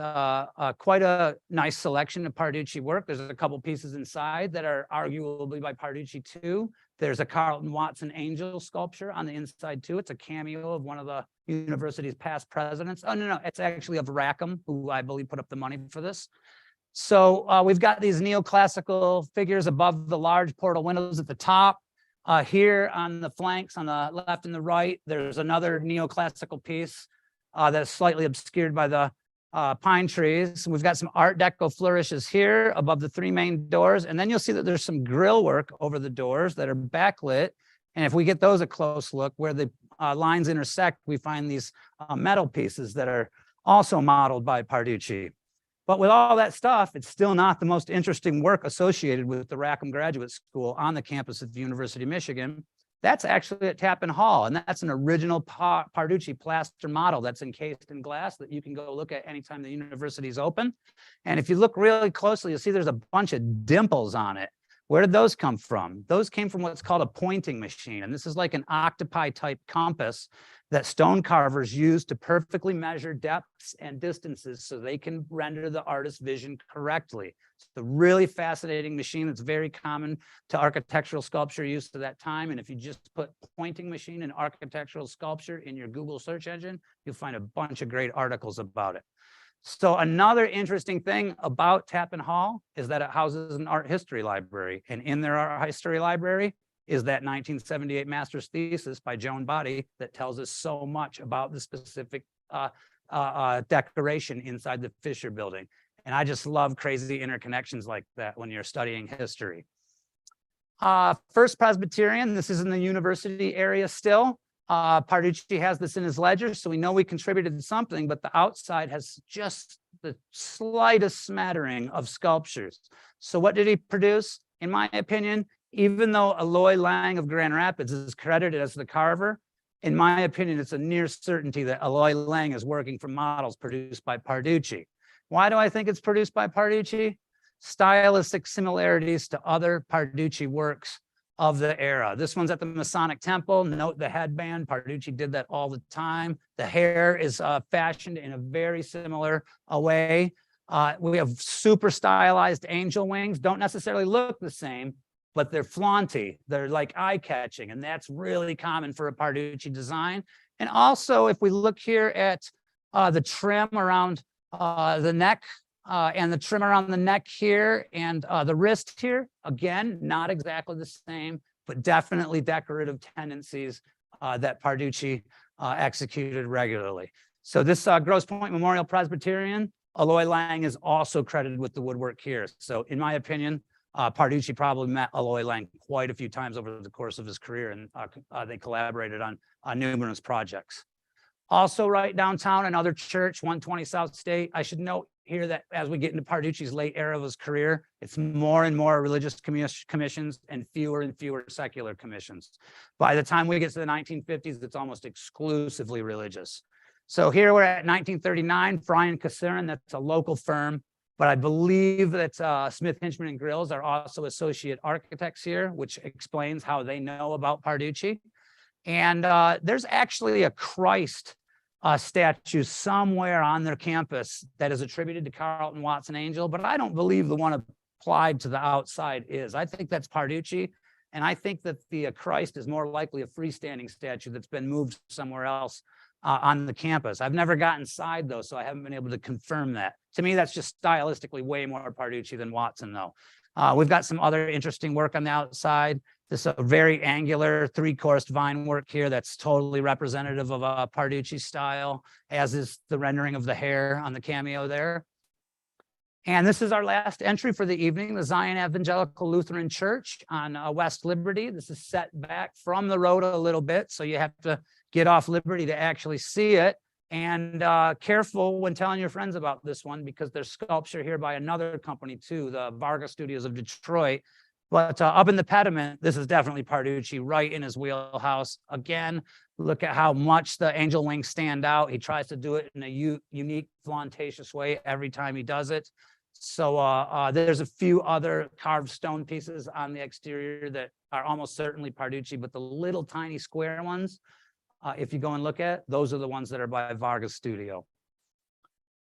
quite a nice selection of Parducci work. There's a couple pieces inside that are arguably by Parducci too. There's a Carlton Watson angel sculpture on the inside too. It's a cameo of one of the university's past presidents. Oh, no, it's actually of Rackham, who I believe put up the money for this. So we've got these neoclassical figures above the large portal windows at the top. Here on the flanks, on the left and the right, there's another neoclassical piece that's slightly obscured by the pine trees. We've got some Art Deco flourishes here above the three main doors. And then you'll see that there's some grill work over the doors that are backlit. And if we get those a close look, where the lines intersect, we find these metal pieces that are also modeled by Parducci. But with all that stuff, it's still not the most interesting work associated with the Rackham Graduate School on the campus of the University of Michigan. That's actually at Tappan Hall, and that's an original Parducci plaster model that's encased in glass that you can go look at anytime the university is open. And if you look really closely, you'll see there's a bunch of dimples on it. Where did those come from? Those came from what's called a pointing machine, and this is like an octopi-type compass that stone carvers use to perfectly measure depths and distances so they can render the artist's vision correctly. It's a really fascinating machine that's very common to architectural sculpture use to that time. And if you just put pointing machine and architectural sculpture in your Google search engine, you'll find a bunch of great articles about it. So another interesting thing about Tappan Hall is that it houses an art history library. And in their art history library is that 1978 master's thesis by Joan Body that tells us so much about the specific decoration inside the Fisher building. And I just love crazy interconnections like that when you're studying history. First Presbyterian, this is in the university area still. Parducci has this in his ledger, so we know we contributed something, but the outside has just the slightest smattering of sculptures. So what did he produce? In my opinion, even though Aloy Lang of Grand Rapids is credited as the carver, in my opinion, it's a near certainty that Aloy Lang is working from models produced by Parducci. Why do I think it's produced by Parducci? Stylistic similarities to other Parducci works of the era. This one's at the Masonic Temple. Note the headband. Parducci did that all the time. The hair is fashioned in a very similar way. We have super stylized angel wings. Don't necessarily look the same, but they're flaunty. They're like eye-catching, and that's really common for a Parducci design. And also, if we look here at the trim around the neck, and the trim around the neck here and the wrist here, again, not exactly the same, but definitely decorative tendencies that Parducci executed regularly. So this Grosse Pointe Memorial Presbyterian, Aloy Lang is also credited with the woodwork here. So in my opinion, Parducci probably met Aloy Lang quite a few times over the course of his career, and they collaborated on numerous projects. Also right downtown, another church, 120 South State. I should note here that as we get into Parducci's late era of his career, it's more and more religious commissions and fewer secular commissions. By the time we get to the 1950s, it's almost exclusively religious. So here we're at 1939, Fry and Kasurin, that's a local firm, but I believe that Smith, Hinchman Grylls are also associate architects here, which explains how they know about Parducci. And there's actually a Christ statue somewhere on their campus that is attributed to Carlton Watson Angel, but I don't believe the one applied to the outside is. I think that's Parducci, and I think that the Christ is more likely a freestanding statue that's been moved somewhere else on the campus. I've never gotten inside, though, so I haven't been able to confirm that. To me, that's just stylistically way more Parducci than Watson, though. We've got some other interesting work on the outside. This is a very angular three-coursed vine work here that's totally representative of a Parducci style, as is the rendering of the hair on the cameo there. And this is our last entry for the evening, the Zion Evangelical Lutheran Church on West Liberty. This is set back from the road a little bit, so you have to get off Liberty to actually see it. And careful when telling your friends about this one, because there's sculpture here by another company too, the Varga Studios of Detroit. But up in the pediment, this is definitely Parducci, right in his wheelhouse. Again, look at how much the angel wings stand out. He tries to do it in a unique, flauntatious way every time he does it. So there's a few other carved stone pieces on the exterior that are almost certainly Parducci, but the little tiny square ones, if you go and look at, those are the ones that are by Vargas Studio.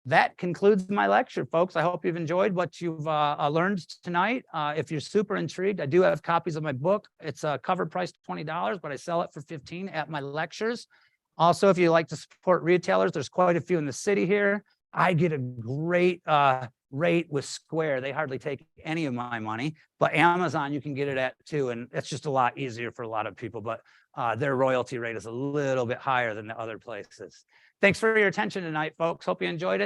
That concludes my lecture, folks. I hope you've enjoyed what you've learned tonight. If you're super intrigued, I do have copies of my book. It's a cover price $20, but I sell it for $15 at my lectures. Also, if you like to support retailers, there's quite a few in the city here. I get a great rate with Square. They hardly take any of my money, but Amazon you can get it at too, and it's just a lot easier for a lot of people, but their royalty rate is a little bit higher than the other places. Thanks for your attention tonight, folks. Hope you enjoyed it.